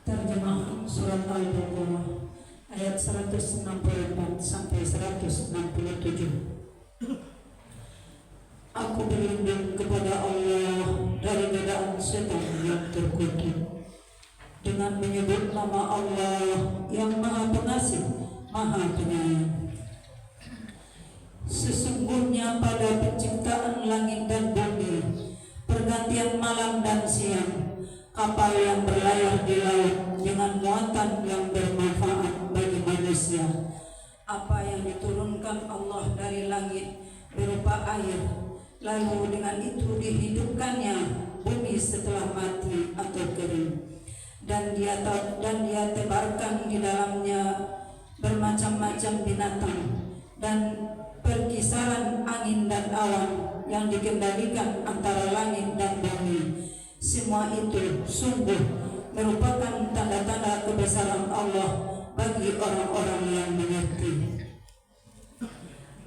Terjemah surat Al-Baqarah ayat 164 sampai 167. Aku berlindung kepada Allah dari godaan setan yang terkutuk dengan menyebut nama Allah yang Maha Pengasih, Maha Penyayang. Sesungguhnya pada penciptaan langit dan bumi, pergantian malam dan siang, kapal yang berlayar di laut dengan muatan yang bermanfaat bagi manusia, apa yang diturunkan Allah dari langit berupa air, lalu dengan itu dihidupkannya bumi setelah mati atau kering, dan dia tebarkan di dalamnya bermacam-macam binatang dan perkisaran angin dan awan yang dikendalikan antara langit dan bumi. Semua itu sungguh merupakan tanda-tanda kebesaran Allah bagi orang-orang yang mengerti.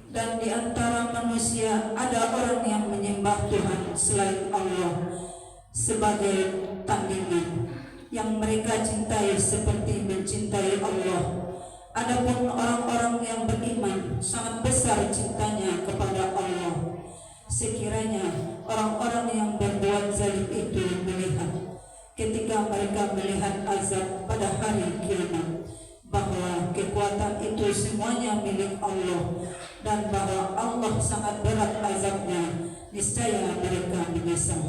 Dan di antara manusia ada orang yang menyembah Tuhan selain Allah sebagai tandingan yang mereka cintai seperti mencintai Allah. Adapun orang-orang yang beriman sangat besar cintanya kepada Allah. Sekiranya orang-orang yang berbuat zalim itu melihat ketika mereka melihat azab pada hari kiamat bahwa kekuatan itu semuanya milik Allah dan bahwa Allah sangat berat azabnya, niscaya mereka menyesal.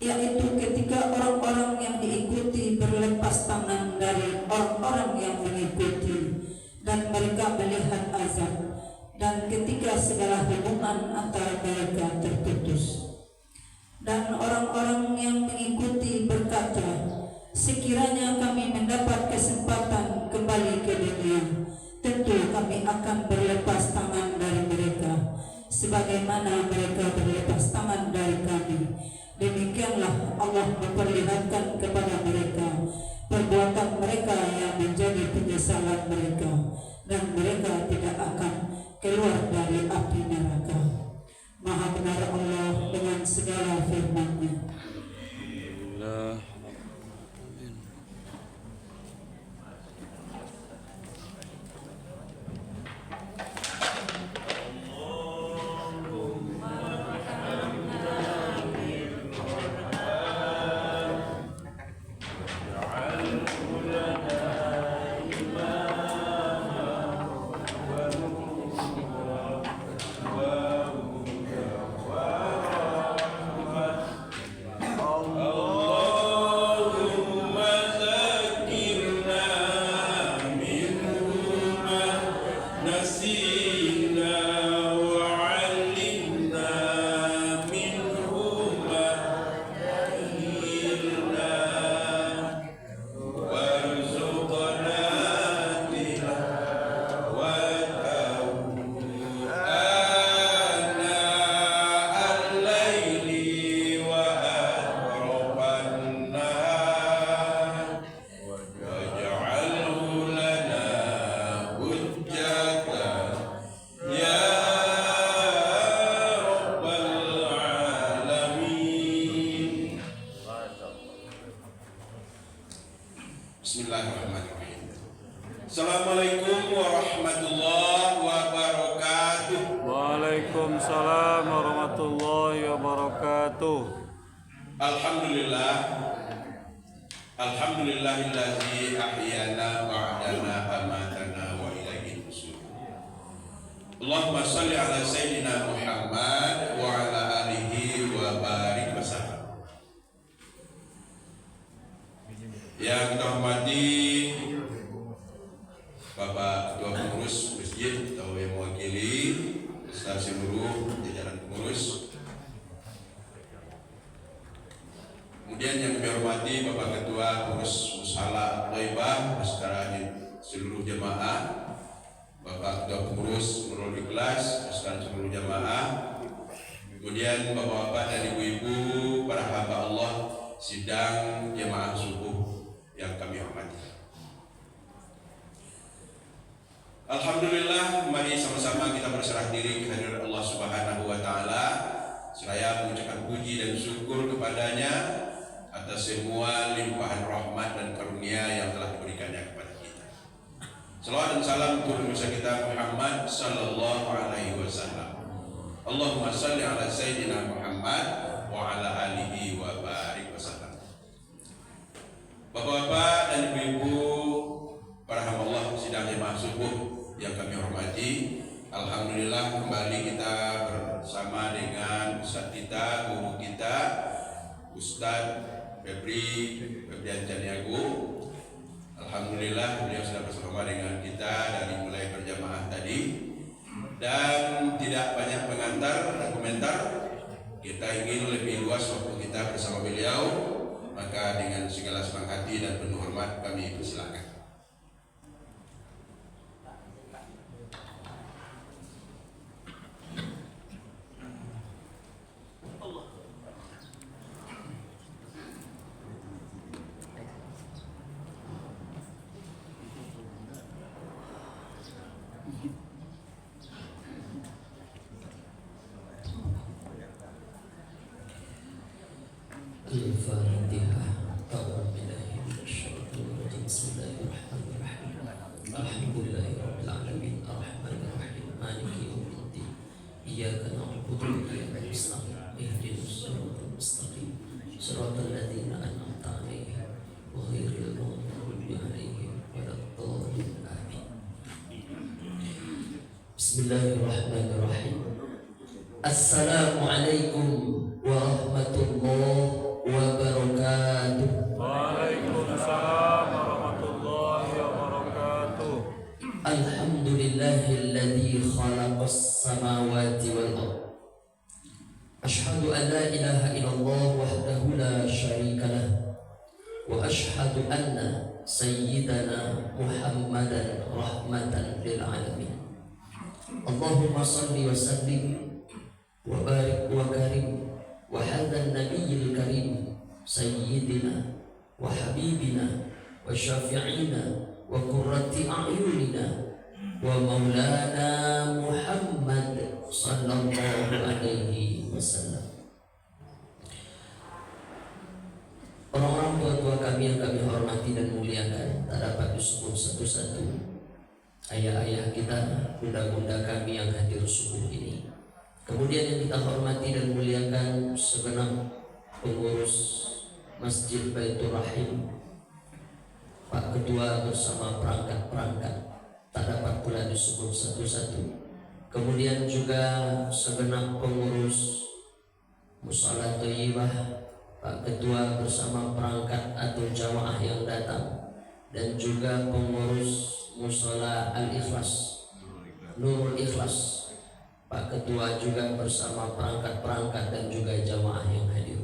Yaitu ketika orang-orang yang diikuti berlepas tangan dari orang-orang yang mengikuti dan mereka melihat azab, dan ketika segala hubungan antara mereka terputus. Dan orang-orang yang mengikuti berkata, sekiranya kami mendapat kesempatan kembali ke dunia, tentu kami akan berlepas tangan dari mereka sebagaimana mereka berlepas tangan dari kami. Demikianlah Allah memperlihatkan kepada mereka perbuatan mereka yang menjadi penyesalan mereka, dan mereka tidak akan keluar dari api neraka. Maha benar Allah dengan segala firman-Nya. Bismillahirrahmanirrahim. Assalamualaikum warahmatullahi wabarakatuh. Waalaikumsalam warahmatullahi wabarakatuh. Alhamdulillah. Alhamdulillahillazi ahyana ba'dama amatana wa ilaihi nusyur. Allahumma shalli ala sayyidina Muhammad wa ala alihi wa barik wasallam. Yang kita hormati Bapak Ketua Pengurus Masjid atau yang mewakili beserta seluruh jajaran pengurus. Kemudian yang kami hormati Bapak Ketua Pengurus Mushala Thaibah beserta seluruh jamaah, Bapak Ketua Pengurus Nurul Ikhlas beserta seluruh jamaah. Kemudian Bapak-bapak dan Ibu-ibu para hamba Allah sidang jamaah subuh yang kami hormati. Alhamdulillah, mari sama-sama kita berserah diri kehadirat Allah Subhanahu wa taala seraya mengucapkan puji dan syukur kepadanya atas semua limpahan rahmat dan karunia yang telah diberikannya kepada kita. Salawat dan salam untuk Nabi kita Muhammad sallallahu alaihi wasallam. Allahumma shalli ala sayyidina Muhammad wa ala alihi wa barik wasallam. Bapak-bapak dan ibu-ibu para hamba Allah sidang jemaah subuh yang kami hormati, alhamdulillah kembali kita bersama dengan Ustaz kita, guru kita, Ustaz Febrian Caniago. Alhamdulillah beliau sudah bersama dengan kita dari mulai berjamaah tadi, dan tidak banyak pengantar dan komentar. Kita ingin lebih luas waktu kita bersama beliau, maka dengan segala senang hati dan penuh hormat kami persilakan. Al-Fatihah. A'udzubillahi minasyaitonir rajim. Bismillahirrahmanirrahim. Alhamdulillahirabbil alamin arrahmanir rahim maliki yaumiddin. Iyyaka na'budu wa iyyaka nasta'in. Ihdinas siratal mustaqim. Shiratal ladzina an'amta 'alaihim ghairil maghdubi 'alaihim waladdallin. Amin. Bismillahirrahmanirrahim. Assalamualaikum warahmatullahi wabarakatuh. Waalaikumsalam warahmatullahi wabarakatuh. Alhamdulillahilladzi khalaqas samawati wal ardh. Asyhadu an la ilaha illallah wahdahu la syarika lah. Wa asyhadu anna sayyidana Muhammadan rahmatan lil alamin. Allahumma shalli wa sallim wa barik wa karim wa hadan nabiyil karim sayyidina wa habibina wa syafi'ina wa qurrati a'yunina wa maulana Muhammad sallallahu alaihi wasallam. Orang-orang tua-tua kami yang kami hormati dan muliakan, tak dapat disebut satu-satu. Ayah-ayah kita, bunda-bunda kami yang hadir subuh ini. Kemudian yang kita hormati dan muliakan segenap pengurus Masjid Baitur Rahim, Pak Ketua bersama perangkat-perangkat, tak dapat pula disebut satu-satu. Kemudian juga segenap pengurus Mushala Thaibah, Pak Ketua bersama perangkat atau jamaah yang datang, dan juga pengurus Mushala Al-Ikhlas, Nurul Ikhlas, Pak Ketua juga bersama perangkat-perangkat dan juga jamaah yang hadir.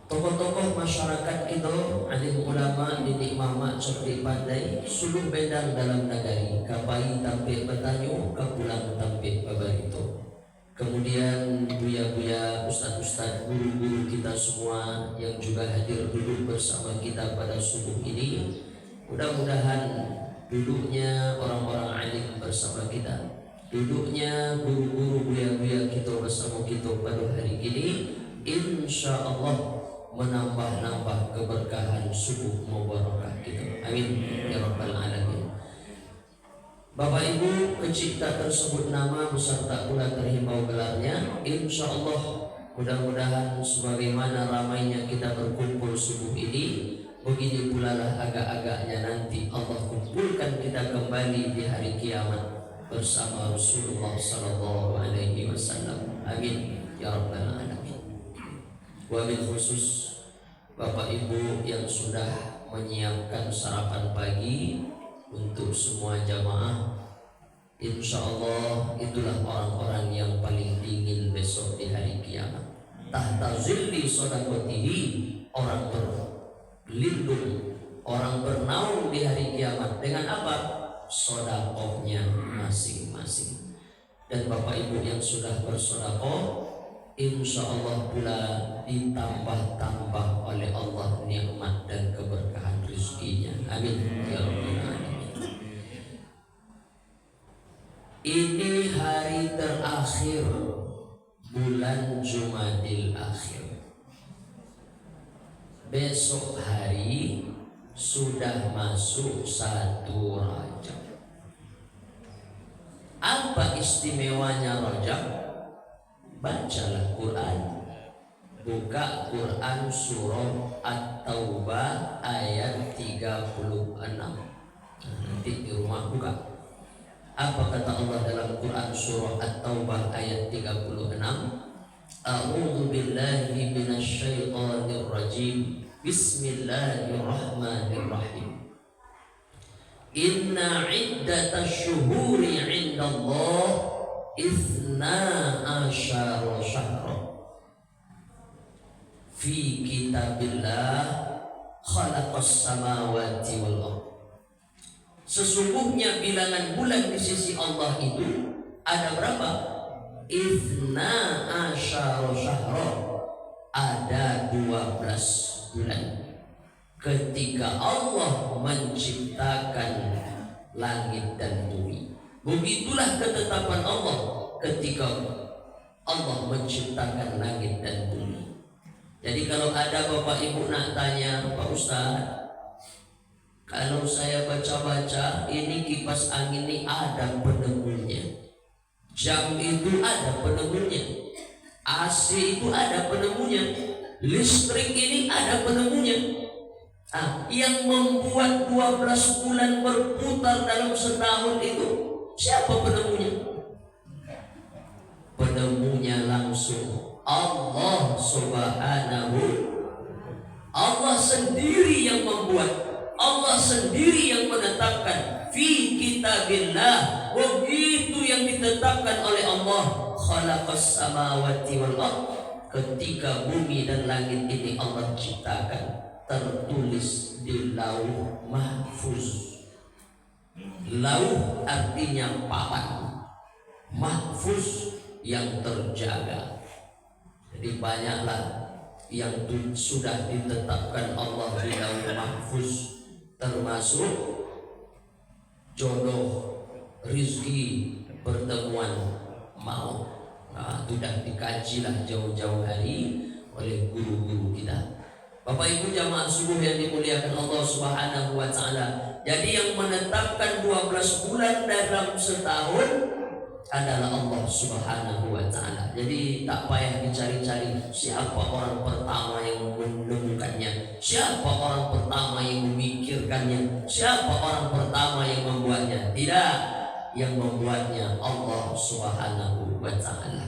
Tokoh-tokoh masyarakat itu, alim ulama, didik mama, cerdik pandai, suluh bedang dalam nagari, kapai tampil bertanyu, kapulang tampil babarito. Kemudian buya-buya, ustaz-ustaz, guru-guru kita semua yang juga hadir duduk bersama kita pada subuh ini. Mudah-mudahan duduknya orang-orang alim bersama kita, duduknya guru-guru buya-buya kita bersama kita pada hari ini, insya Allah menambah-nambah keberkahan subuh mubarakah kita. Amin ya rabbal alamin. Bapak Ibu, pencipta tersebut nama beserta pula terhimbau gelarnya. Insya Allah mudah-mudahan sebagaimana ramainya kita berkumpul subuh ini, begini pula lah agak-agaknya nanti Allah kumpulkan kita kembali di hari kiamat bersama Rasulullah Sallallahu Alaihi Wasallam. Amin ya rabbal alamin. Wabil khusus Bapak Ibu yang sudah menyiapkan sarapan pagi untuk semua jamaah, insya Allah itulah orang-orang yang paling dingin besok di hari kiamat. Tahta zilli sodakotihi, orang berlindung, orang bernaung di hari kiamat dengan apa? Sodakohnya masing-masing. Dan Bapak Ibu yang sudah bersodakoh, insya Allah pula ditambah-tambah oleh Allah nikmat dan keberkahan rezekinya. Amin ya rabbal alamin. Ini hari terakhir bulan Jumadil Akhir. Besok hari sudah masuk 1 Rajab. Apa istimewanya Rajab? Bacalah Quran. Buka Quran surah At-Taubah ayat 36. Nanti di rumah buka. Apa kata Allah dalam Quran surah At-Taubah ayat 36? A'udzu billahi minasyaitonir rajim. Bismillahirrahmanirrahim. Inna iddatash syuhuri 'indallah ithna asyara syahra fi kitabillah khalaqas samawati wal ardh. Sesungguhnya bilangan bulan di sisi Allah itu ada berapa? Ithna asyara syahra, ada 12 bulan. Ketika Allah menciptakan langit dan bumi, begitulah ketetapan Allah ketika Allah menciptakan langit dan bumi. Jadi kalau ada Bapak Ibu nak tanya, Pak Ustaz, kalau saya baca-baca ini kipas angin ini ada penemunya, jam itu ada penemunya, AC itu ada penemunya, listrik ini ada penemunya. Yang membuat 12 bulan berputar dalam setahun itu siapa penemunya? Penemunya langsung Allah Subhanahu. Allah sendiri yang membuat, Allah sendiri yang menetapkan. Fi kitabillah, begitu yang ditetapkan oleh Allah. Khalaqas samawati wal ardh, ketika bumi dan langit ini Allah ciptakan, tertulis di lauh mahfuz. Lauh artinya papan, mahfuz yang terjaga. Jadi banyaklah yang sudah ditetapkan Allah di lauh mahfuz, termasuk jodoh, rizki, pertemuan, maut. Sudah dikajilah jauh-jauh hari oleh guru-guru kita. Bapak Ibu jamaah subuh yang dimuliakan Allah Subhanahu wa taala. Jadi yang menetapkan 12 bulan dalam setahun adalah Allah Subhanahu wa taala. Jadi tak payah dicari-cari siapa orang pertama yang menemukannya, siapa orang pertama yang memikirkannya, siapa orang pertama yang membuatnya. Tidak, yang membuatnya Allah Subhanahu wa taala.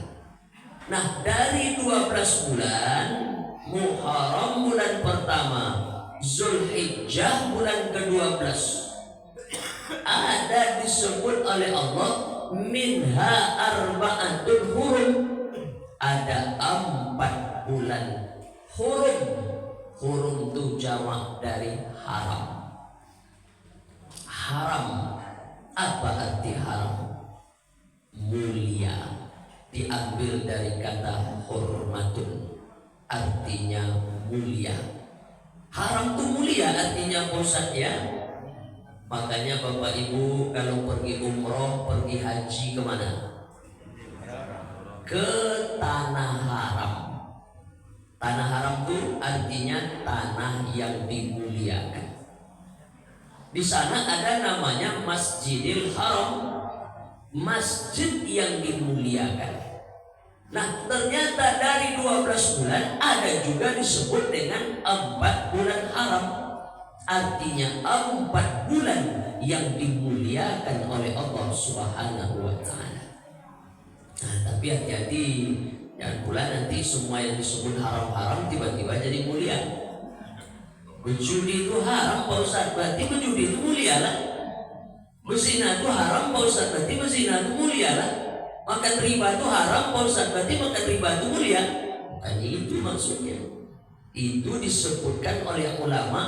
Nah, dari 12 bulan, Muharram bulan pertama, Zulhijjah bulan ke-12, ada disebut oleh Allah minha arba'atul hurum, ada 4 bulan hurum. Hurum itu jamak dari haram. Haram, apa arti haram? Mulia, diambil dari kata hurmatun, artinya mulia. Haram itu mulia artinya Ustaz ya. Makanya Bapak Ibu kalau pergi umroh, pergi haji kemana? Ke tanah haram. Tanah haram itu artinya tanah yang dimuliakan. Di sana ada namanya Masjidil Haram, masjid yang dimuliakan. Nah, ternyata dari 12 bulan ada juga disebut dengan 4 bulan haram. Artinya 4 bulan yang dimuliakan oleh Allah Subhanahu wa Ta'ala. Nah, tapi hati-hati, jangan pula nanti semua yang disebut haram-haram tiba-tiba jadi mulia. Berjudi itu haram Pak Ustaz, berarti berjudi itu mulia lah. Berzina itu haram Pak Ustaz, berarti berzina itu mulia lah. Makan riba itu haram Pak Ustaz, berarti makan riba itu mulia. Bukannya itu maksudnya. Itu disebutkan oleh ulama,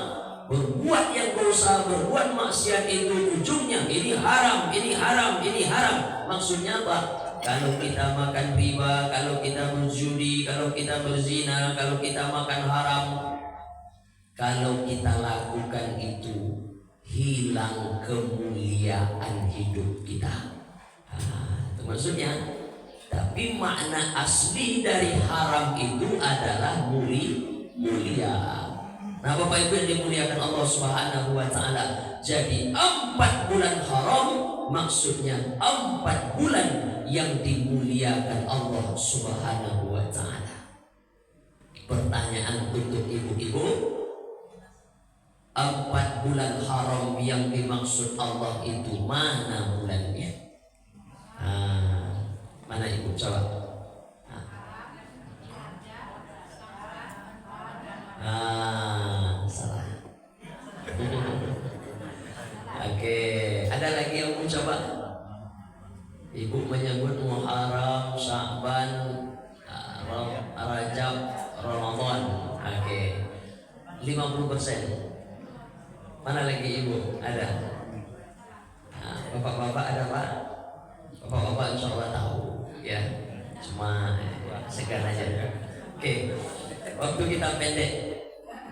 berbuat yang dosa, berbuat maksiat itu ujungnya ini haram, ini haram, ini haram. Maksudnya apa? Kalau kita makan riba, kalau kita berjudi, kalau kita berzina, kalau kita makan haram, kalau kita lakukan itu, hilang kemuliaan hidup kita. Itu maksudnya. Tapi makna asli dari haram itu adalah mulia. Nah, Bapak Ibu yang dimuliakan Allah Subhanahu wa Ta'ala, jadi 4 bulan haram maksudnya 4 bulan yang dimuliakan Allah Subhanahu wa Ta'ala. Pertanyaan untuk ibu-ibu, 4 bulan haram yang dimaksud Allah itu mana bulannya? Mana ibu coba? Salah. Oke, ada lagi yang mau coba? Ibu menyebut Muharram, Sya'ban, Rajab, Ramadan. Oke, 50%. Mana lagi ibu? Ada? Bapak-bapak ada Pak? Bapak-bapak insya Allah tahu ya, cuma segan aja. Oke, waktu kita pendek,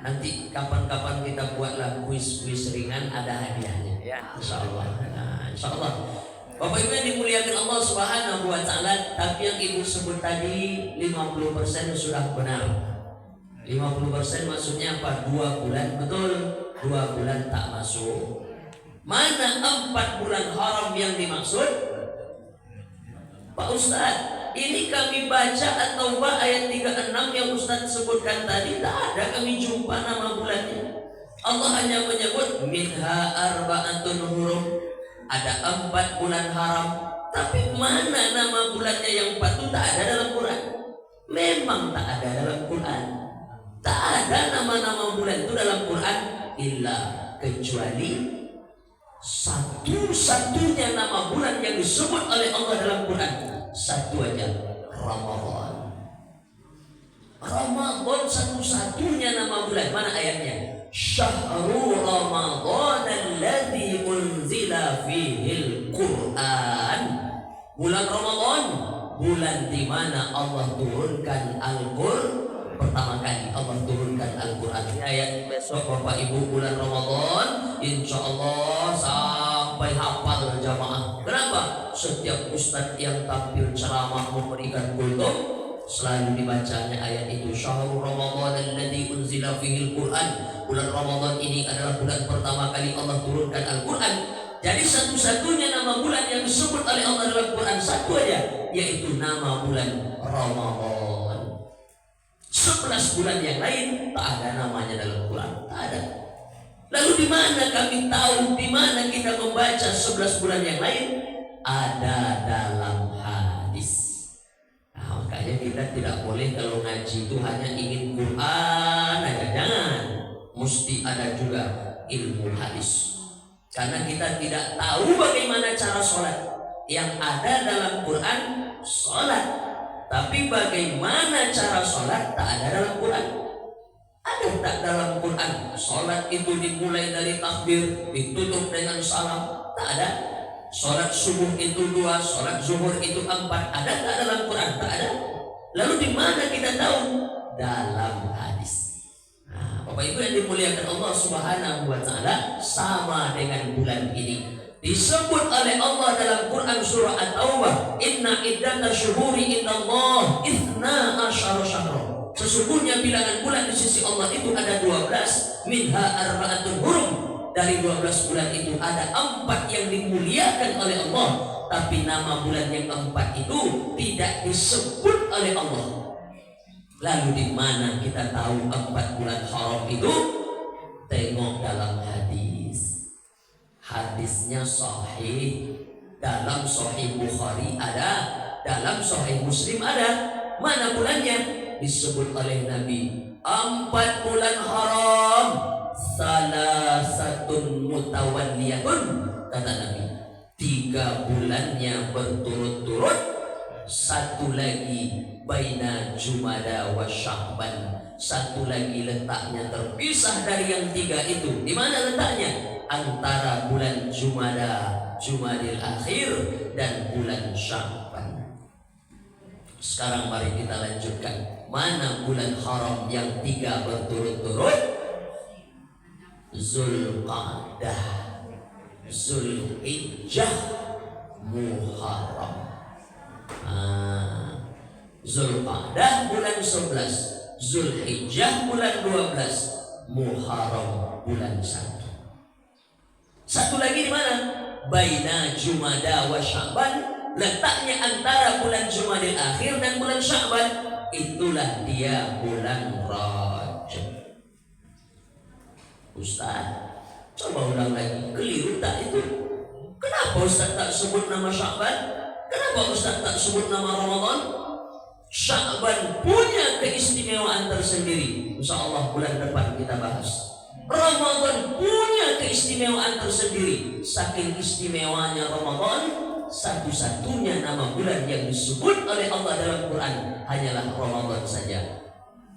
nanti kapan-kapan kita buatlah kuis-kuis ringan, ada hadiahnya ya, insya Allah. Nah, insya Allah Bapak Ibu yang dimuliakan Allah Subhanahu wa Ta'ala. Tapi yang ibu sebut tadi 50% sudah benar. 50% maksudnya apa? 2 bulan, betul, 2 bulan tak masuk. Mana 4 bulan haram yang dimaksud? Pak Ustaz, ini kami baca At-Taubah ayat 36 yang Ustaz sebutkan tadi, tak ada kami jumpa nama bulannya. Allah hanya menyebut minha arba'atun hurum, ada 4 bulan haram. Tapi mana nama bulannya yang 4 itu tak ada dalam Quran. Memang tak ada dalam Quran. Tak ada nama-nama bulan itu dalam Quran, illa kecuali satu-satunya nama bulan yang disebut oleh Allah dalam Quran, satu aja, Ramadan. Ramadan satu-satunya nama bulan. Mana ayatnya? Syahrul Ramadan alladzi unzila fihil Quran. Bulan Ramadan, bulan di mana Allah turunkan Al-Qur'an. Pertama kali Allah turunkan Al-Quran. Ayat besok Bapak Ibu bulan Ramadan, insya Allah sampai hafal jamaah. Kenapa? Setiap ustadz yang tampil ceramah memberikan kultum, selalu dibacanya ayat itu. Syahrul Ramadan alladzi unzila fihil Quran. Bulan Ramadan ini adalah bulan pertama kali Allah turunkan Al-Quran. Jadi satu-satunya nama bulan yang disebut oleh Allah dalam Quran satu aja, yaitu nama bulan Ramadan. 11 bulan yang lain tak ada namanya dalam Quran, tak ada. Lalu di mana kami tahu, di mana kita membaca 11 bulan yang lain? Ada dalam hadis. Nah, makanya kita tidak boleh kalau ngaji itu hanya ingin Quran aja, jangan. Mesti ada juga ilmu hadis. Karena kita tidak tahu bagaimana cara sholat. Yang ada dalam Quran sholat, tapi bagaimana cara sholat tak ada dalam Quran. Ada tak dalam Quran sholat itu dimulai dari takbir, ditutup dengan salam? Tak ada. Sholat subuh itu 2, sholat zuhur itu 4. Ada tak dalam Quran? Tak ada. Lalu di mana kita tahu? Dalam hadis. Nah, Bapak Ibu yang dimuliakan Allah Subhanahu wa Ta'ala, sama dengan bulan ini disebut oleh Allah dalam Quran surah At-Taubah, inna iddata syuhuri indallah 12 syahra. 12 Sesungguhnya bilangan bulan di sisi Allah itu ada 12, minha arba'atun hurum. Dari 12 bulan itu ada 4 yang dimuliakan oleh Allah, tapi nama bulan yang 4 itu tidak disebut oleh Allah. Lalu di mana kita tahu 4 bulan haram itu? Tengok dalam hadis. Hadisnya sahih. Dalam Sahih Bukhari ada, dalam Sahih Muslim ada. Mana bulannya? Disebut oleh Nabi 4 bulan haram, salah satu mutawalliyatun, kata Nabi, 3 bulannya berturut-turut, satu lagi baina Jumada wa Sya'ban, satu lagi letaknya terpisah dari yang 3 itu. Di mana letaknya? Antara bulan Jumadil Akhir dan bulan Sya'ban. Sekarang mari kita lanjutkan. Mana bulan haram yang 3 berturut-turut? Zulqa'dah, Zulhijjah, Muharram. Zulqa'dah bulan 11, Zulhijjah bulan 12, Muharram bulan 1. Satu lagi di mana? Baina Jumada wa Sya'ban, letaknya antara bulan Jumadil Akhir dan bulan Sya'ban. Itulah dia bulan Rajab. Ustaz, coba ulang lagi, keliru tak itu? Kenapa Ustaz tak sebut nama Sya'ban? Kenapa Ustaz tak sebut nama Ramadan? Sya'ban punya keistimewaan tersendiri. Insya Allah bulan depan kita bahas. Ramadan punya keistimewaan tersendiri. Saking istimewanya Ramadan, satu-satunya nama bulan yang disebut oleh Allah dalam Quran hanyalah Ramadan saja.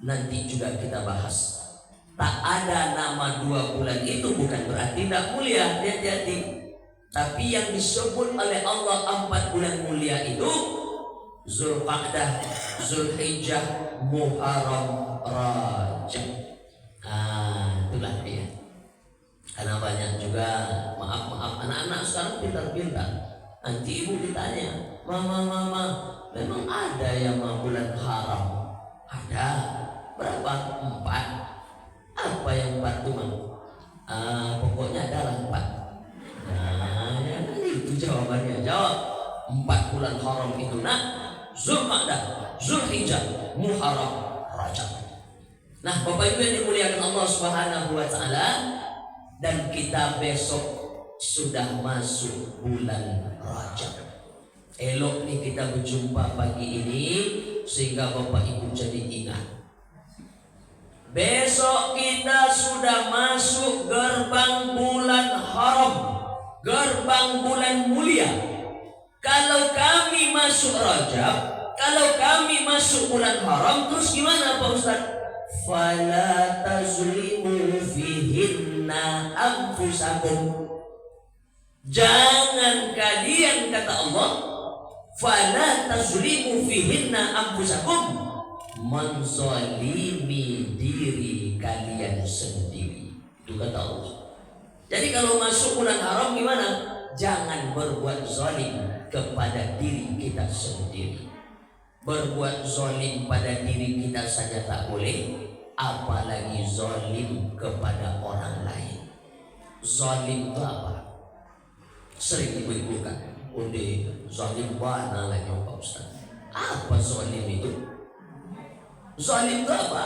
Nanti juga kita bahas. Tak ada nama 2 bulan itu bukan berarti tidak mulia, hati-hati. Tapi yang disebut oleh Allah 4 bulan mulia itu Zulqa'dah, Zulhijjah, Muharram, Rajab. Itulah dia. Karena banyak juga, maaf anak-anak sekarang pintar-pintar. Nanti ibu ditanya, mama, memang ada yang bulan haram? Ada. Berapa? 4. Apa yang 4 itu, Mam? Pokoknya adalah 4. Itu jawabannya. Jawab. 4 bulan haram itu nak Zulqa'dah, Zulhijjah, Muharram, Rajab. Nah, Bapak Ibu yang dimuliakan Allah Subhanahu wa taala, dan kita besok sudah masuk bulan Rajab. Elok nih kita berjumpa pagi ini sehingga Bapak Ibu jadi ingat. Besok kita sudah masuk gerbang bulan haram, gerbang bulan mulia. Kalau kami masuk Rajab, kalau kami masuk bulan haram, terus gimana Pak Ustaz? Fala tazlimu fihinna anfusakum. Jangan kalian, kata Allah, fala tazlimu fihinna anfusakum, menzalimi diri kalian sendiri. Itu kata Allah. Jadi kalau masuk bulan haram gimana? Jangan berbuat zalim kepada diri kita sendiri. Berbuat zalim pada diri kita saja tak boleh, apalagi zalim kepada orang lain. Zalim itu apa? Sering ibu-ibu kan, udah zalim mana lagi Pak Ustaz? Apa zalim itu? Zalim itu apa?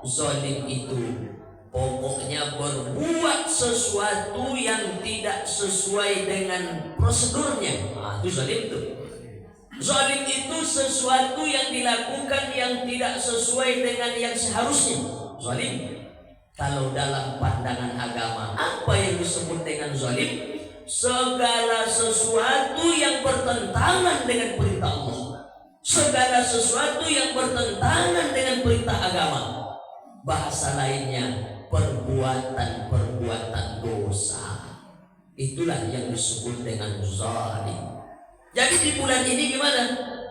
Zalim itu pokoknya berbuat sesuatu yang tidak sesuai dengan prosedurnya. Itu zalim itu. Zalim itu sesuatu yang dilakukan yang tidak sesuai dengan yang seharusnya. Zalim. Kalau dalam pandangan agama, apa yang disebut dengan zalim? Segala sesuatu yang bertentangan dengan perintah Allah, segala sesuatu yang bertentangan dengan perintah agama. Bahasa lainnya, perbuatan dosa. Itulah yang disebut dengan zalim. Jadi di bulan ini gimana?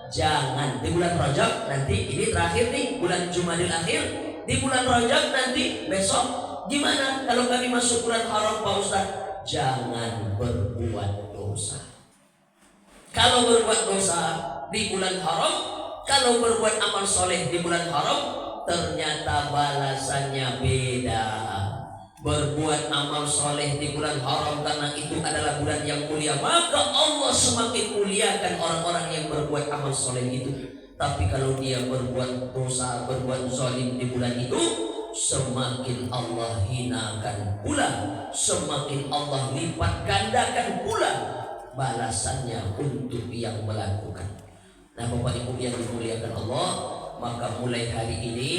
Jangan, di bulan Rajab nanti, ini terakhir nih, bulan Jumadil Akhir. Di bulan Rajab nanti, besok gimana? Kalau kami masuk bulan haram Pak Ustaz, jangan berbuat dosa. Kalau berbuat dosa di bulan haram, kalau berbuat amal soleh di bulan haram, ternyata balasannya beda. Berbuat amal soleh di bulan haram karena itu adalah bulan yang mulia, maka Allah semakin muliakan orang-orang yang berbuat amal soleh itu. Tapi kalau dia berbuat dosa, berbuat zalim di bulan itu, semakin Allah hinakan pula, semakin Allah lipat gandakan pula balasannya untuk yang melakukan. Nah, Bapak Ibu yang dimuliakan Allah, maka mulai hari ini,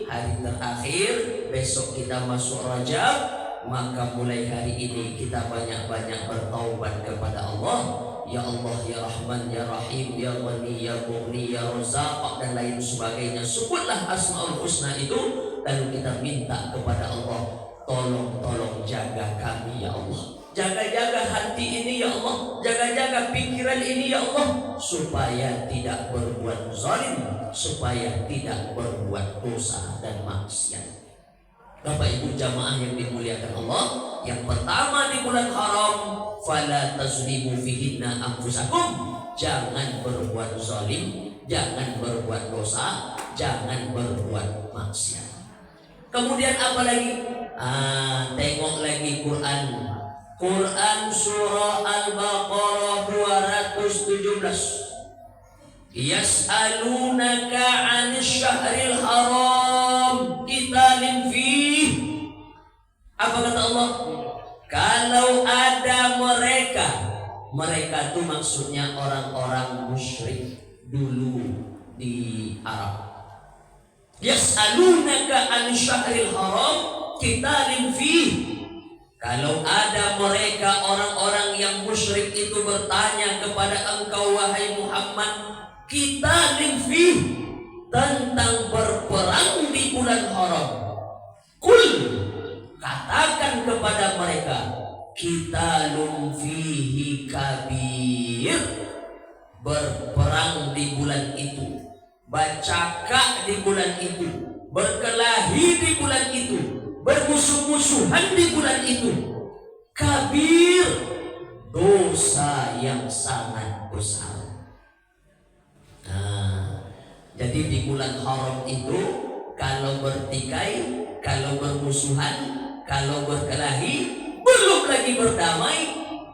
hari terakhir, besok kita masuk Rajab, maka mulai hari ini kita banyak-banyak bertaubat kepada Allah. Ya Allah, Ya Rahman, Ya Rahim, Ya Ghani, Ya Mughni, Ya Razzaq, dan lain sebagainya. Sebutlah Asmaul Husna itu, lalu kita minta kepada Allah, tolong jaga kami ya Allah, jaga hati ini ya Allah, jaga pikiran ini ya Allah, supaya tidak berbuat zalim, supaya tidak berbuat dosa dan maksiat. Bapak Ibu jamaah yang dimuliakan Allah, yang pertama di bulan haram, fala tazlimu fihinna anfusakum, jangan berbuat zalim, jangan berbuat dosa, jangan berbuat maksiat. Kemudian apa lagi? Tengok lagi Quran surah Al-Baqarah 217. Yas'alunaka 'anil syahril haram qitalin fih. Apa kata Allah? Kalau ada mereka itu maksudnya orang-orang musyrik dulu di Arab. Yas'alunaka 'anil syahril haram qitalin fih. Kalau ada mereka orang-orang yang musyrik itu bertanya kepada engkau wahai Muhammad, qitalin fih, tentang berperang di bulan haram. Kul, katakan kepada mereka, qitalun fihi kabir, berperang di bulan itu, bercakap di bulan itu, berkelahi di bulan itu, bermusuh-musuhan di bulan itu, kabir, dosa yang sangat besar. Nah, jadi di bulan haram itu kalau bertikai, kalau bermusuhan, kalau berkelahi, belum lagi berdamai,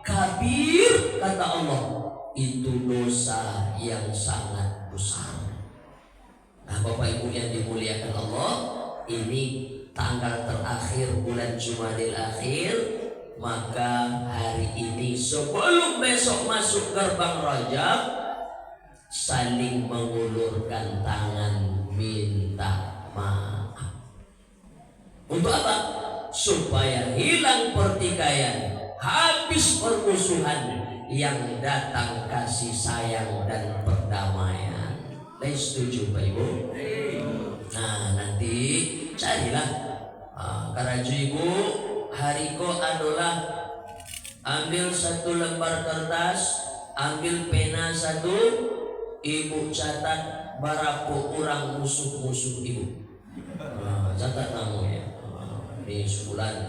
kabir, kata Allah, itu dosa yang sangat besar. Nah, Bapak Ibu yang dimuliakan Allah, ini tanggal terakhir bulan Jumadil Akhir, maka hari ini sebelum besok masuk gerbang Rajab, saling mengulurkan tangan minta maaf. Untuk apa? Supaya hilang pertikaian, habis permusuhan, yang datang kasih sayang dan perdamaian. Setuju Pak Ibu? Nah, nanti carilah karaju ibu hariko adalah ambil satu lembar kertas, ambil pena satu, ibu catat berapa orang musuh-musuh ibu. Catat kamu ya. Ini sebulan.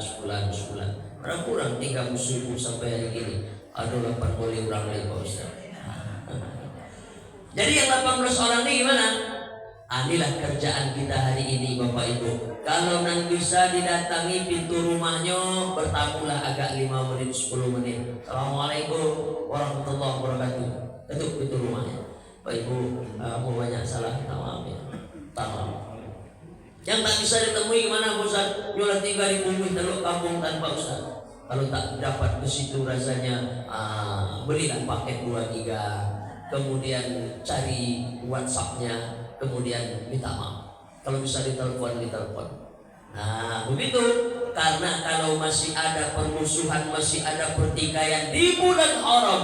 Berapa orang tinggal musuh ibu sampai hari ini? Ada 80 orang lagi Pak Ustaz. Jadi yang 18 orang ini gimana? Inilah kerjaan kita hari ini Bapak Ibu. Kalau nang bisa didatangi pintu rumahnya, bertamulah agak 5 menit 10 menit. Assalamualaikum warahmatullahi wabarakatuh. Ketuk pintu rumahnya. Bapak Ibu, aku banyak salah, maaf ya. Maaf. Yang tak bisa ditemui gimana Ustaz? Nyola 3.000 mil teluk kampung tanpa Ustaz. Kalau tak dapat ke situ rasanya, belilah paket 2-3. Kemudian cari WhatsApp-nya, kemudian minta maaf. Kalau bisa ditelepon. Nah, begitu. Karena kalau masih ada permusuhan, masih ada pertikaian di bulan haram,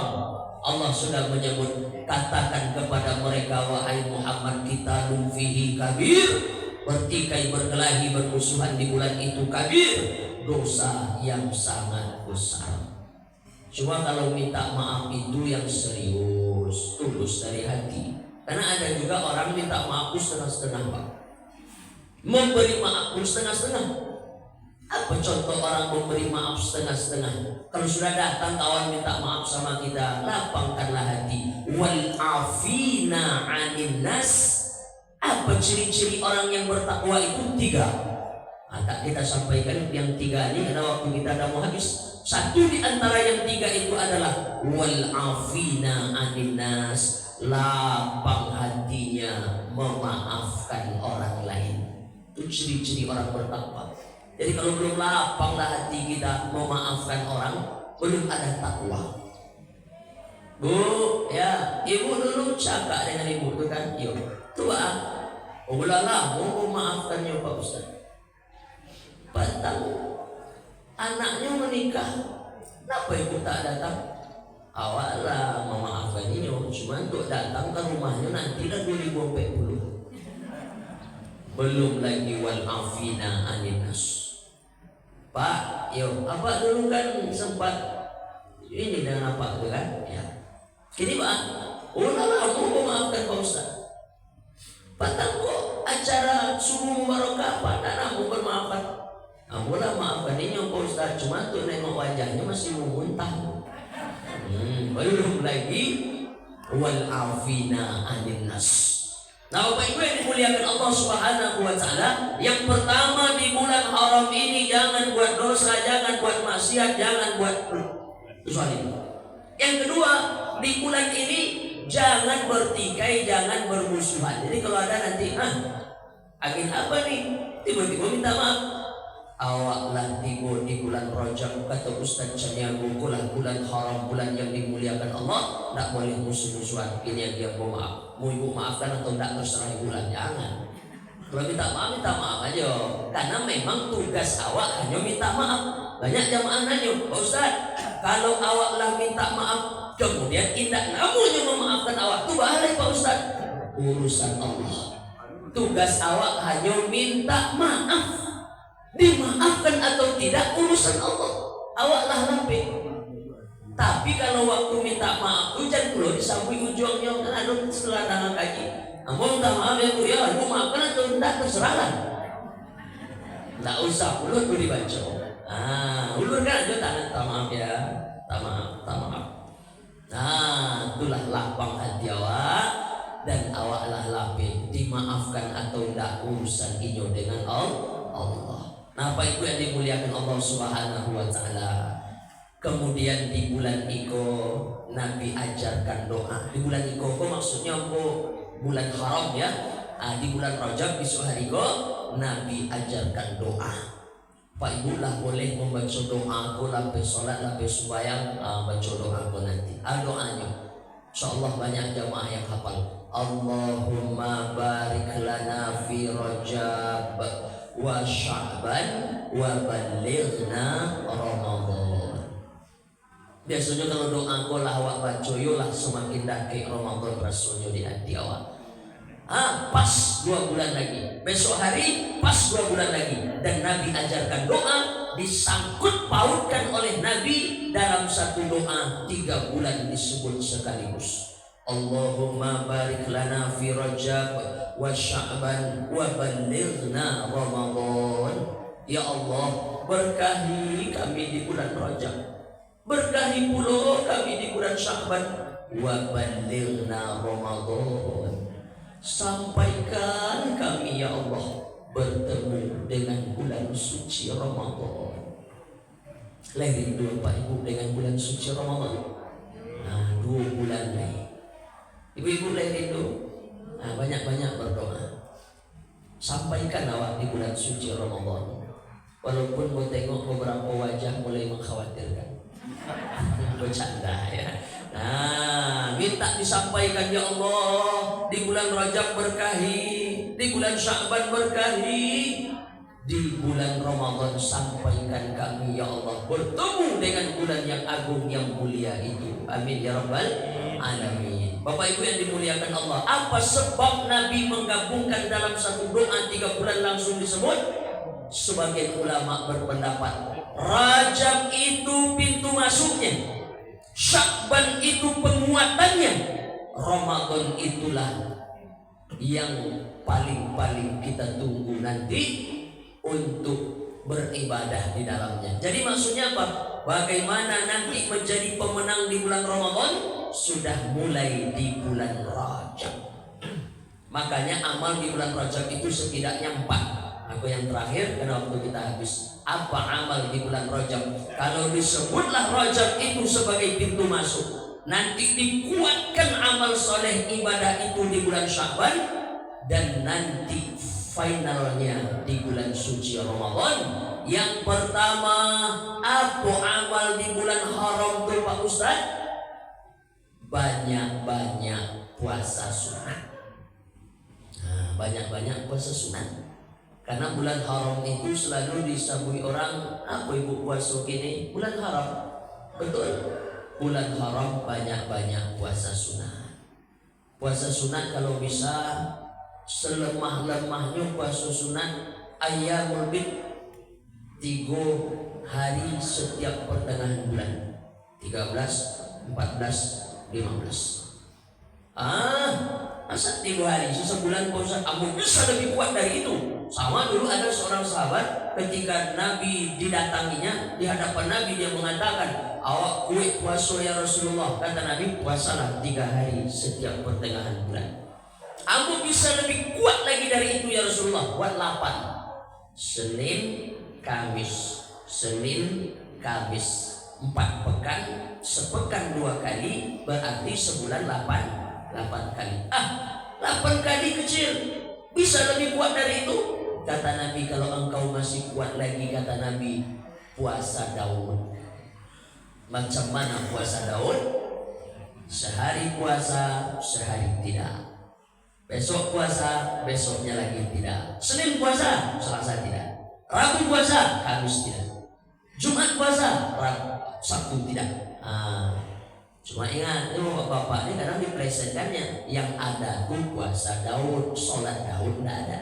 Allah sudah menyebut, katakan kepada mereka wahai Muhammad, qitalun fihi kabir, bertikai, berkelahi, bermusuhan di bulan itu kabir, dosa yang sangat besar. Cuma kalau minta maaf itu yang serius, tulus dari hati. Karena ada juga orang minta maaf setengah-setengah, Pak. Memberi maaf pun setengah-setengah. Apa contoh orang memberi maaf setengah-setengah? Kalau sudah datang kawan minta maaf sama kita, lapangkanlah hati. Wal afina 'anil nas, Apa ciri-ciri orang yang bertakwa itu? 3. Tak kita sampaikan yang 3 ini karena waktu kita dah mau habis. Satu di antara yang 3 itu adalah wal afina anin nas, lapang hatinya memaafkan orang lain. Itu ciri-ciri orang bertakwa. Jadi kalau belum lapanglah hati kita memaafkan orang, belum ada takwa. Bu, ya, ibu dulu cakap dengan ibu tu kan, yuk, tua, ulala, mau memaafkannya Pak Ustaz. Patang, anaknya menikah, kenapa ibu tak datang? Awallah memaafkannya, cuma untuk datang ke rumahnya nanti dah 2040. Belum lagi wal afina anin nas. Pak, yo, apa dulu kan sempat ini dengan apa tu kan? Ya. Kini Pak, ulala mau memaafkan Pak Ustaz. Patang kok acara subuh mubarakah Pak, tak mau bermaafkan. Amulah maafkan ini Pak Ustaz, cuma tuh nengok wajahnya masih mau muntah. Belum lagi wal afina anin nas. Nah, Bapak Ibu yang dimuliakan Allah Subhanahu wa taala, yang pertama di bulan haram ini jangan buat dosa, jangan buat maksiat, jangan buat zalim. Yang kedua, di bulan ini jangan bertikai, jangan bermusuhan. Jadi kalau ada nanti, agen apa nih? Tiba-tiba minta maaf. Awaklah tiba di bulan Rajab, kata Ustaz Canyago, bulan haram, bulan yang dimuliakan Allah, tak boleh musuh-musuhan. Ini yang dia mau maaf, mau ibu maafkan atau tak terserah bulan, jangan. Kalau minta maaf aja, karena memang tugas awak hanya minta maaf. Banyak jamaah nanya, Pak Ustaz, kalau awaklah minta maaf, kemudian tidak namunnya memaafkan awak, itu bahaya Pak Ustaz. Urusan Allah, tugas awak hanya minta maaf. Dimaafkan atau tidak urusan Allah, awaklah lampe. Tapi kalau waktu minta maaf hujan pulau disambui ujungnya kan ada setelah tangan kaki. Ampun minta maaf ya Bu ya, aku maafkan atau tidak terserahlah. Tak usah ulur tu dibaca. Ulurkan aja tangan, tak maaf ya, tak maaf. Nah, itulah lapang hati awak dan awaklah lampe. Dimaafkan atau tidak urusan inyo dengan Allah. Nah, Bapak Ibu yang dimuliakan Allah Subhanahu wa taala. Kemudian di bulan Iko Nabi ajarkan doa. Di bulan Iko maksudnya bulan haram ya. Di bulan Rajab besok hari Iko Nabi ajarkan doa. Pak Ibu lah boleh membaca doa ko lampe salat lampe sembahyang, baca doa ko nanti. Doanya insyaallah banyak jamaah yang hafal. Allahumma barik lana fi Rajab wa Sya'ban wa balighna Ramadan. Biasanya kalau doa kau lah awak baca yo lah semakin dekat Ramadan rasanya di hati awak. Pas 2 bulan lagi, besok hari pas 2 bulan lagi, dan Nabi ajarkan doa disangkut pautkan oleh Nabi dalam satu doa 3 bulan disebut sekaligus. Allahumma barik lana fi Rajab wa Sya'ban wa balighna Ramadan. Ya Allah, berkahi kami di bulan Rajab, berkahi pula kami di bulan Sya'ban, wa balighna Ramadan. Sampaikan kami ya Allah bertemu dengan bulan suci Ramadan. Lahir dulu Pak Ibu dengan bulan suci Ramadan. 2 bulan lagi. Ibu-ibu lahir dulu. Banyak-banyak berdoa. Sampaikan awak di bulan suci Ramadan. Walaupun mau tengok beberapa wajah mulai mengkhawatirkan. Bercanda ya. Minta disampaikan ya Allah, di bulan Rajab berkahi, di bulan Sya'ban berkahi, di bulan Ramadan sampaikan kami ya Allah bertemu dengan bulan yang agung yang mulia itu. Amin ya rabbal alamin. Bapak Ibu yang dimuliakan Allah, apa sebab Nabi menggabungkan dalam satu doa 3 bulan langsung disebut? Sebagian ulama berpendapat Rajab itu pintu masuknya, Sya'ban itu penguatannya, Ramadan itulah yang paling kita tunggu nanti untuk beribadah di dalamnya. Jadi maksudnya apa? Bagaimana nanti menjadi pemenang di bulan Ramadan? Sudah mulai di bulan Rajab. Makanya amal di bulan Rajab itu setidaknya 4. Aku yang terakhir karena waktu kita habis. Apa amal di bulan Rajab? Kalau disebutlah Rajab itu sebagai pintu masuk, nanti dikuatkan amal soleh ibadah itu di bulan Sya'ban, dan nanti finalnya di bulan suci Ramadan. Yang pertama, apa amal di bulan haram tuh Pak Ustaz? Banyak-banyak puasa sunat. Nah, banyak-banyak puasa sunat. Karena bulan haram itu selalu disambui orang, apa ibu puasa gini? Bulan haram. Betul. Bulan haram banyak-banyak puasa sunat. Puasa sunat kalau bisa selemah-lemahnya puasa sunat ayyamul bid, 3 hari setiap pertengahan bulan, 13, 14, 15. Masa 3 hari sebulan puasa? Kamu bisa lebih kuat dari itu. Sama dulu ada seorang sahabat ketika Nabi didatanginya di hadapan Nabi, dia mengatakan, awak kuat puasa ya Rasulullah. Kata Nabi, puasalah 3 hari setiap pertengahan bulan. Aku bisa lebih kuat lagi dari itu ya Rasulullah. Buat 8. Senin, Kamis, Senin, Kamis, 4 pekan, sepekan 2 kali, berarti sebulan 8 kali. 8 kali kecil, bisa lebih kuat dari itu. Kata Nabi, kalau engkau masih kuat lagi, kata Nabi, puasa Daud. Macam mana puasa Daud? Sehari puasa, sehari tidak. Besok puasa, besoknya lagi tidak. Senin puasa, Selasa tidak. Rabu puasa, Kamis tidak. Jumat puasa, Sabtu tidak. Cuma ingat, bapak-bapak ini kadang dipresentannya yang ada tuh puasa Daud, sholat Daud tidak ada.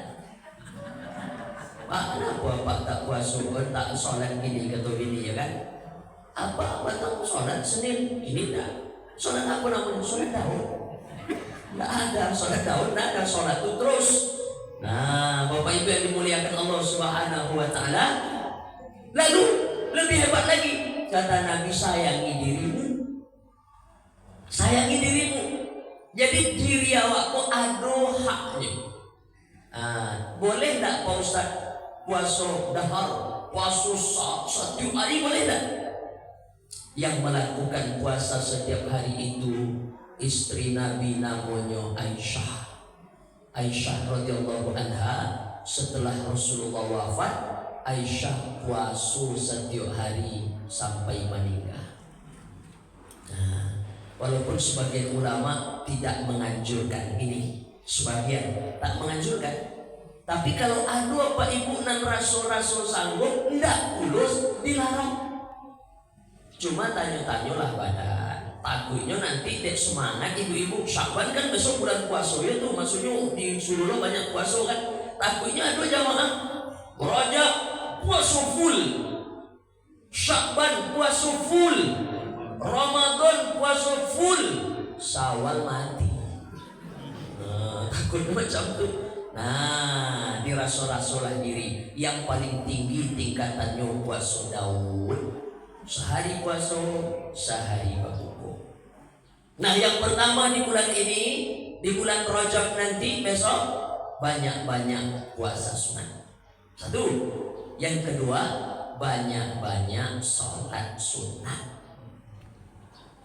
Pak, kenapa Pak tak puasa, tak sholat gini ketua gini ya kan? Apa tak sholat Senin ini tidak? Sholat apa namanya? Sholat Daud. Tidak ada sholat Daud, tidak ada sholat itu terus. Nah, bapak ibu yang dimuliakan Allah Subhanahu Wa Taala, lalu lebih hebat lagi, kata Nabi, sayangi dirimu. Sayangi dirimu. Jadi diri awakmu ada haknya. Boleh tak Pak Ustaz puasa dahar, puasa setiap hari, boleh tak? Yang melakukan puasa setiap hari itu istri Nabi namanya Aisyah. Aisyah radhiyallahu anha, setelah Rasulullah wafat, Aisyah puasa setiap hari sampai meninggal. Walaupun sebagian ulama tidak menganjurkan ini, sebagian tak menganjurkan. Tapi kalau ada apa ibu dan rasul-rasul sanggup, tidak ulus dilarang. Cuma tanya-tanyalah badan. Takutnya nanti dek semangat ibu-ibu. Sya'ban kan besok bulan puasa ya tuh, maksudnya disuruh banyak puasa kan. Takutnya ada jamaah Rajab puasa full, Sya'ban puasa full, Ramadan puasa full, Syawal mati. Takut macam tu. Nah, dirasol-rasolah diri. Yang paling tinggi tingkatannya puasa Daud. Sehari puasa, sehari berbuka. Nah, yang pertama di bulan ini, di bulan Rajab nanti besok, banyak-banyak puasa sunat. 1. Yang kedua, banyak-banyak sholat sunat.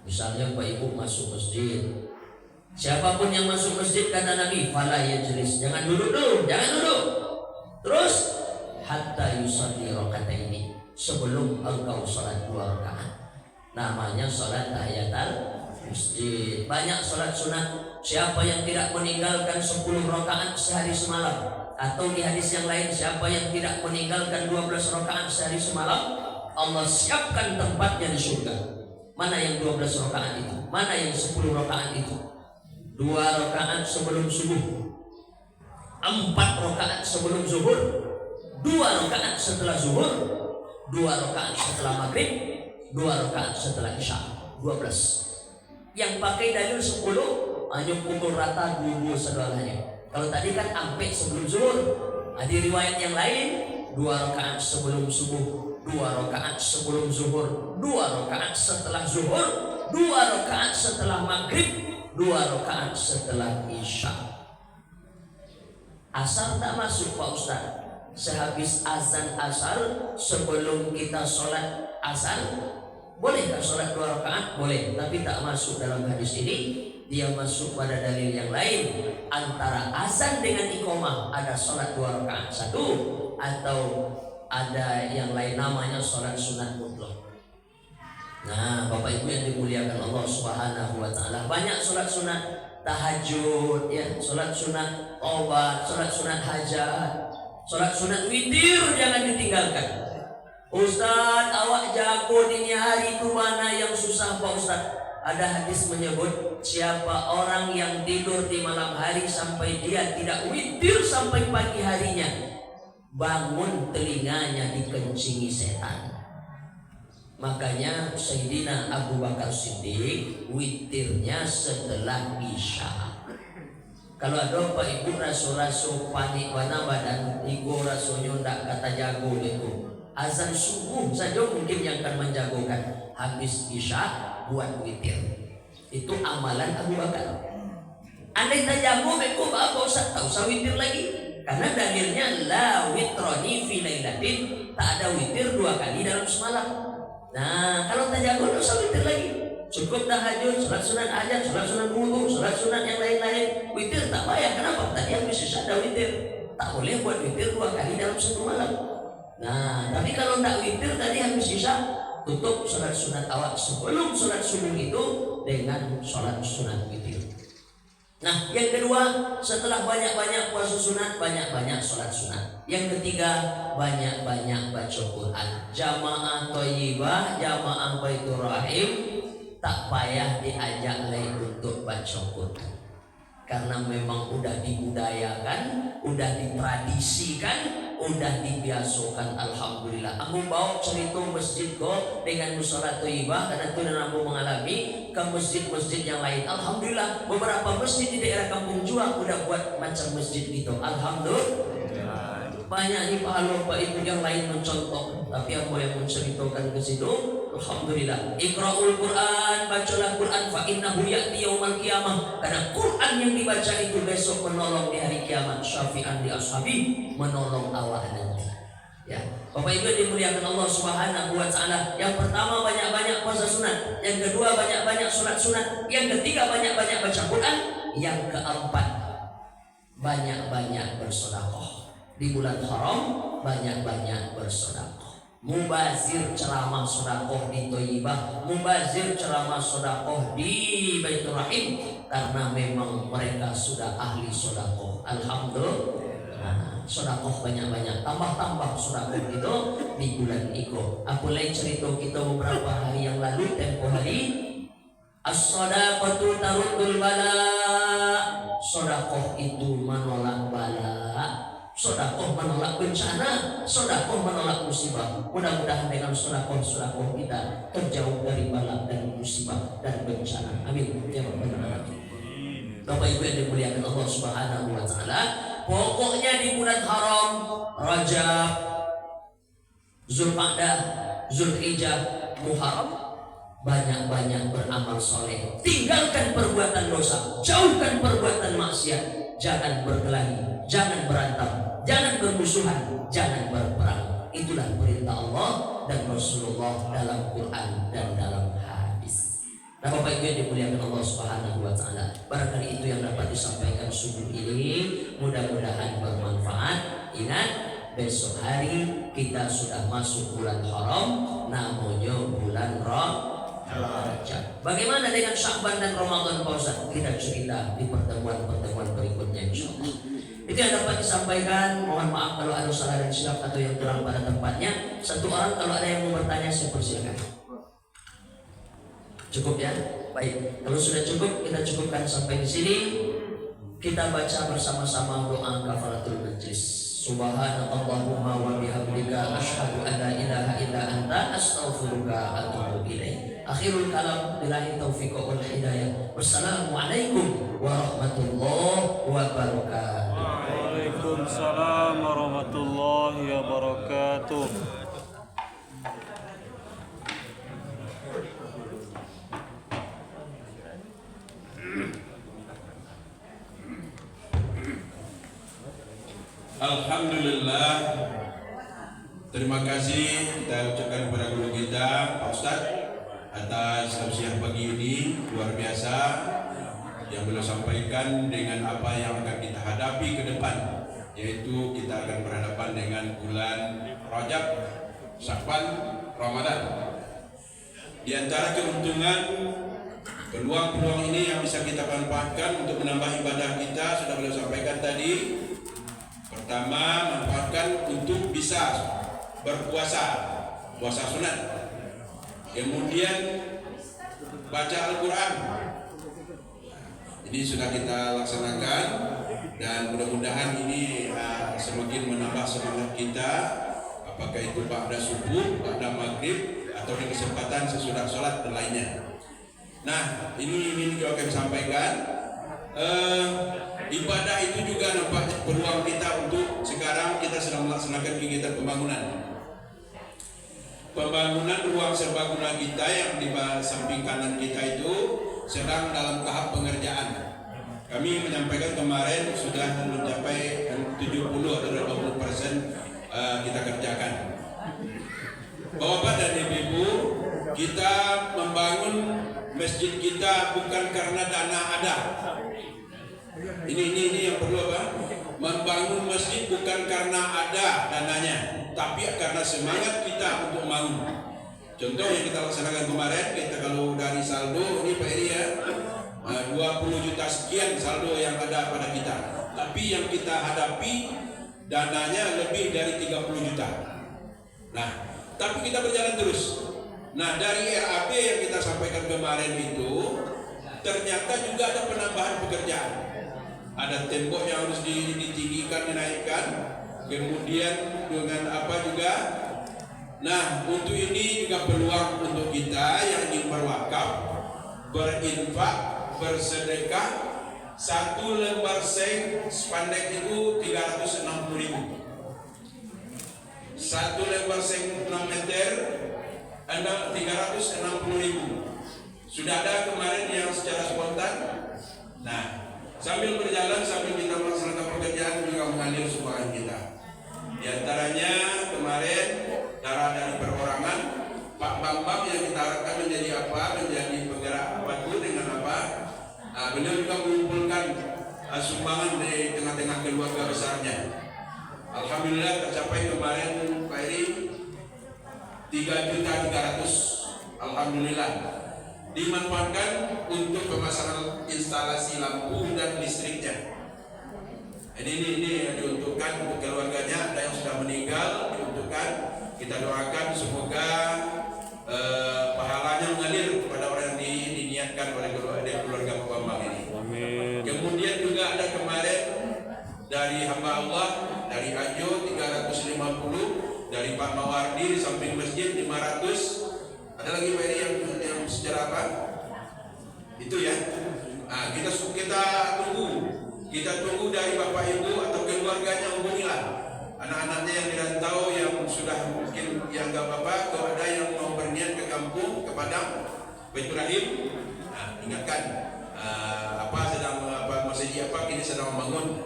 Misalnya Pak Ibu masuk masjid, siapapun yang masuk masjid kata Nabi, fala yajlis, jangan duduk dulu, jangan duduk. Terus hatta yusalli raka'ataini, sebelum engkau salat 2 rakaat. Namanya salat tahiyatul masjid. Banyak salat sunat. Siapa yang tidak meninggalkan 10 rakaat sehari semalam, atau di hadis yang lain, siapa yang tidak meninggalkan 12 rakaat sehari semalam, Allah siapkan tempatnya di surga. Mana yang 12 rakaat itu? Mana yang 10 rakaat itu? 2 rakaat sebelum subuh, 4 rakaat sebelum zuhur, 2 rakaat setelah zuhur, 2 rakaat setelah maghrib, 2 rakaat setelah isya. 12. Yang pakai dalil 10 hanya pukul rata 2 saudaranya. Kalau tadi kan sampai sebelum zuhur. Di riwayat yang lain 2 rakaat sebelum subuh, 2 rakaat sebelum zuhur, 2 rakaat setelah zuhur, 2 rakaat setelah maghrib, 2 rakaat setelah isya. Asar tak masuk Pak Ustaz. Sehabis azan asar, sebelum kita sholat asar, bolehkah sholat 2 rakaat? Boleh, tapi tak masuk dalam hadis ini. Dia masuk pada dalil yang lain. Antara azan dengan iqamah ada sholat 2 rakaat satu, atau ada yang lain namanya sholat sunat mutlak. Nah, Bapak Ibu yang dimuliakan Allah Subhanahu wa taala, banyak sholat sunat, tahajud ya, sholat sunat taubat, sholat sunat hajat, sholat sunat witir jangan ditinggalkan. Ustaz, awak jago dini hari itu mana yang susah Pak Ustaz? Ada hadis menyebut siapa orang yang tidur di malam hari sampai dia tidak witir sampai pagi harinya, bangun telinganya dikencingi setan. Makanya Sayyidina Abu Bakar Siddiq witirnya setelah Isya. Kalau ada Bapak Ibu rasul-rasul panik wana badan ibu rasulnya ndak kata jago itu, azan subuh saja mungkin yang akan menjagokan. Habis Isya buat witir. Itu amalan Abu Bakar. Andai tak jago beku apa usah tak usah witir lagi. Karena dalilnya la witroni fi lailatin, tak ada witir 2 kali dalam semalam. Nah, kalau tak jago tak usah witir lagi. Cukup tahajud, sholat sunat hajat, sholat sunat wudu, sholat sunat yang lain-lain. Witir tak payah. Kenapa? Tadi habis Isya ada witir. Tak boleh buat witir 2 kali dalam 1 malam. Nah, tapi kalau tak witir tadi habis Isya, tutup sholat sunat awak sebelum sholat subuh itu dengan sholat sunat witir. Nah, yang kedua, setelah banyak-banyak puasa sunat, banyak-banyak sholat sunat. Yang ketiga, banyak-banyak baca Quran. Jamaah Thayyibah, jamaah Baitur Rahim, tak payah diajak lain untuk baca Quran. Karena memang udah dibudayakan, udah ditradisikan, udah dibiasakan. Alhamdulillah. Aku bawa cerita masjid kok dengan musola Thayyibah karena itu dan aku mengalami ke masjid-masjid yang lain. Alhamdulillah, beberapa masjid di daerah Kampung Juang udah buat macam masjid gitu. Alhamdulillah. Banyak nih pahala Pak Ibu yang lain mencontoh, tapi apa yang menceritakan ke situ? Alhamdulillah. Iqra'ul Quran, bacalah Quran fa innahu ya'ti yaumal qiyamah. Karena Quran yang dibaca itu besok menolong di hari kiamat. Syafi'an li ashabi, menolong awak nanti. Ya, Bapak Ibu dimuliakan Allah Subhanahu wa taala. Yang pertama banyak-banyak puasa sunat, yang kedua banyak-banyak salat sunat, yang ketiga banyak-banyak baca Quran, yang keempat banyak-banyak bersedekah. Di bulan haram banyak-banyak bersedekah. Mubazir ceramah sedekah di Thayyibah, mubazir ceramah sedekah di Baitur Rahim, karena memang mereka sudah ahli sedekah. Alhamdulillah. Sedekah banyak-banyak, tambah-tambah sedekah itu di bulan itu. Aku lain cerita kita beberapa hari yang lalu, tempoh hari. As-sadaqatu taruddul bala. Sedekah itu menolak bala. Sedekah menolak bencana, sedekah menolak musibah. Mudah-mudahan dengan sedekah kita terjauh dari bala dan musibah dan bencana. Amin. Ya Rabbal alamin. Bapak Ibu yang dimuliakan Allah Subhanahu wa taala, pokoknya di bulan haram, Rajab, Zulqa'dah, Zulhijjah, Muharram, banyak-banyak beramal soleh. Tinggalkan perbuatan dosa, jauhkan perbuatan maksiat. Jangan berkelahi, jangan berantem, jangan bermusuhan, jangan berperang. Itulah perintah Allah dan Rasulullah dalam Quran dan dalam hadis. Nah, Bapak Ibu yang dimuliakan Allah Subhanahu wa taala, barangkali itu yang dapat disampaikan subuh ini, mudah-mudahan bermanfaat. Ingat, besok hari kita sudah masuk bulan haram, namanya bulan Rajab. Bagaimana dengan Sya'ban dan Ramadan Pak Ustaz? Kita cerita di pertemuan-pertemuan berikutnya insyaallah. Itu yang dapat disampaikan. Mohon maaf kalau ada salah dan silap atau yang kurang pada tempatnya. Satu orang kalau ada yang mau bertanya saya persilakan. Cukup ya? Baik. Kalau sudah cukup, kita cukupkan sampai di sini. Kita baca bersama-sama doa kafaratul majlis. Subhanallahumma wa bihamdika asyhadu an la ilaha illa anta astaghfiruka wa atubu ilaik. Akhirul kalam, billahi taufiq wal hidayah. Wassalamualaikum warahmatullahi wabarakatuh. Waalaikumsalam warahmatullahi wabarakatuh. Alhamdulillah. Terima kasih kita ucapkan kepada guru kita Pak Ustadz atas tausiah pagi ini luar biasa yang beliau sampaikan dengan apa yang akan kita hadapi ke depan, yaitu kita akan berhadapan dengan bulan Rajab, Sya'ban, Ramadan. Di antara keuntungan peluang-peluang ini yang bisa kita manfaatkan untuk menambah ibadah kita sudah beliau sampaikan tadi. Pertama, manfaatkan untuk bisa berpuasa, puasa sunat. Kemudian baca Al-Quran. Ini sudah kita laksanakan dan mudah-mudahan ini semakin menambah semangat kita, apakah itu pada subuh, pada maghrib, atau di kesempatan sesudah sholat dan lainnya. Nah, ini juga akan sampaikan. Ibadah itu juga nampaknya peluang kita untuk sekarang kita sedang melaksanakan kegiatan pembangunan ruang serbaguna kita yang di samping kanan kita itu sedang dalam tahap pengerjaan. Kami menyampaikan kemarin sudah mencapai 70 atau 20% kita kerjakan. Bapak dan Ibu, kita membangun masjid kita bukan karena dana ada. Ini yang perlu apa? Membangun masjid bukan karena ada dananya, tapi karena semangat kita untuk membangun. Contoh yang kita laksanakan kemarin, kita kalau dari saldo ini Pak Eri ya, 20 juta sekian saldo yang ada pada kita. Tapi yang kita hadapi dananya lebih dari 30 juta. Nah, tapi kita berjalan terus. Nah, dari RAP yang kita sampaikan kemarin itu ternyata juga ada penambahan pekerjaan. Ada tembok yang harus ditinggikan, dinaikkan, kemudian dengan apa juga. Nah, untuk ini juga peluang untuk kita yang ingin berwakaf, berinfak, bersedekah. Satu lembar seng spandek itu 360.000. Satu lembar seng 6 meter ada 360.000. Sudah ada kemarin yang secara spontan. Nah, sambil berjalan, sambil kita melaksanakan pekerjaan juga mengalir sumbangan kita. Di antaranya kemarin darah dari perorangan Pak Bambang yang kita harapkan menjadi apa? Menjadi penggerak apa itu dengan apa? Beliau juga mengumpulkan sumbangan di tengah-tengah keluarga besarnya. Alhamdulillah tercapai kemarin Pak Eri 3.300.000. Alhamdulillah. Dimanfaatkan untuk pemasangan instalasi lampu dan listriknya. Ini diuntukkan untuk keluarganya, ada yang sudah meninggal diuntukkan. Kita doakan semoga pahalanya mengalir kepada orang yang diniatkan oleh keluarga Pak Bambang ini. Amin. Kemudian juga ada kemarin dari hamba Allah dari Ajo 350, dari Pak Mawardi di samping masjid 500. Ada lagi Pak Eri yang sejarah apa? Itu ya. Nah, kita tunggu dari Bapak Ibu atau keluarganya, hubungilah anak-anaknya yang dirantau yang sudah mungkin yang enggak apa-apa. Kalau ada yang mau berniat ke kampung, ke Padang, Baitur Rahim, nah, ingatkan masjid apa kini sedang membangun.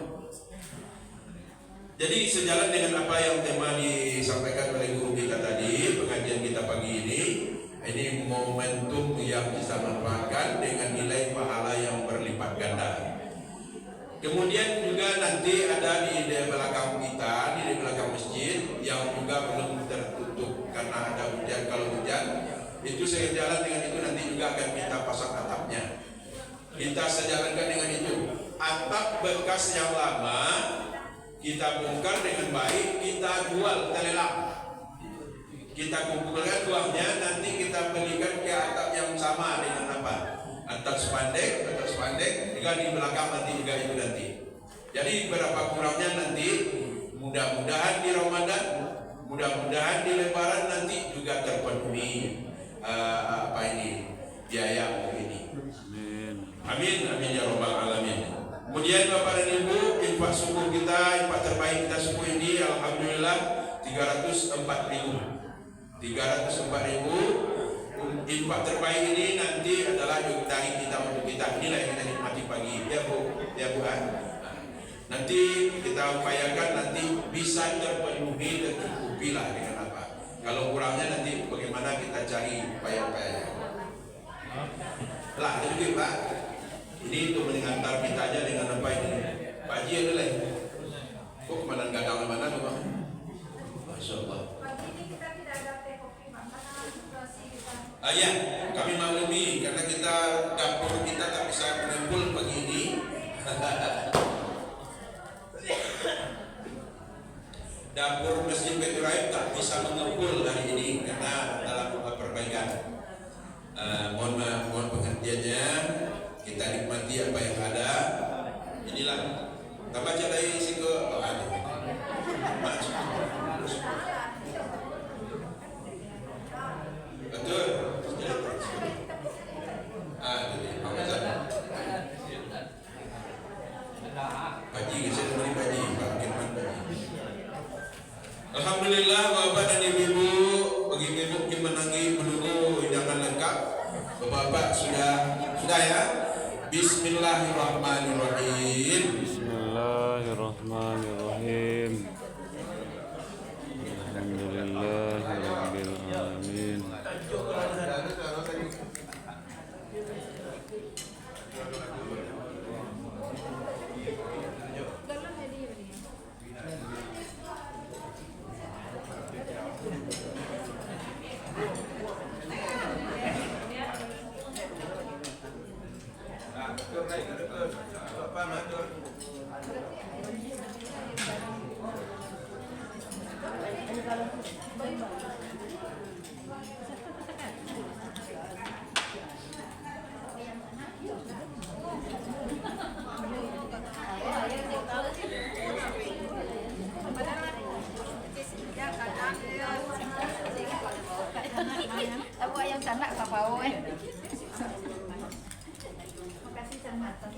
Jadi sejalan dengan apa yang tema disampaikan oleh guru kita tadi, pengajian kita pagi ini momentum yang bisa manfaatkan dengan nilai pahala yang berlipat ganda. Kemudian juga nanti ada di belakang kita, di belakang masjid yang juga belum tertutup karena ada hujan. Kalau hujan itu sejalan dengan itu nanti juga akan kita pasang atapnya. Kita sejalankan dengan itu. Atap bekas yang lama kita bongkar dengan baik, kita jual, kita lelang. Kita kumpulkan uangnya, nanti kita belikan ke atap yang sama dengan apa? Atap spandek juga di belakang nanti juga itu nanti. Jadi berapa kurangnya nanti, mudah-mudahan di Ramadan, mudah-mudahan di Lebaran nanti juga terpenuhi biaya ini. Amin, amin ya rabbal alamin. Kemudian Bapak dan Ibu, infak subuh kita, infak terbaik kita subuh ini, alhamdulillah 304.000. Infak terbaik ini nanti adalah dari kita untuk kita. Inilah yang kita nikmati pagi. Ya Bu, ya Bu. Nanti kita upayakan nanti bisa terpenuhi dan tercukupi lah dengan apa. Kalau kurangnya nanti bagaimana kita cari upaya-upayanya. Lah, jadi Pak, ini untuk mengantar kita aja dengan apa ini? Pak Haji ada lain. Kok kemana gadang mana tuh Bang? Masya Allah. Pagi ini kita tidak ada teh kopi, Pak, karena situasi kita. Ya, kami maklumi karena kita dapur kita tak bisa kumpul pagi ini. Dapur Masjid Baitur Rahim tak bisa mengumpul hari ini karena dalam perbaikan. Mohon pengertiannya, kita nikmati apa yang ada. Inilah kita baca dari situ ada. Betul. Jadi Haji, saya kembali Haji, Pak Kirman Haji. Alhamdulillah, Bapak dan Ibu, bagi ibu mungkin menunggu hidangan lengkap. Bapak sudah ya. Bismillahirrahmanirrahim. Bismillahirrahmanirrahim. Alhamdulillahirabbil alamin. Aku ayam sanak kapau Makasih sama atas.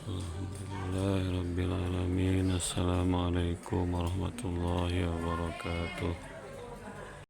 Alhamdulillahirabbil alamin. Assalamualaikum warahmatullahi wabarakatuh.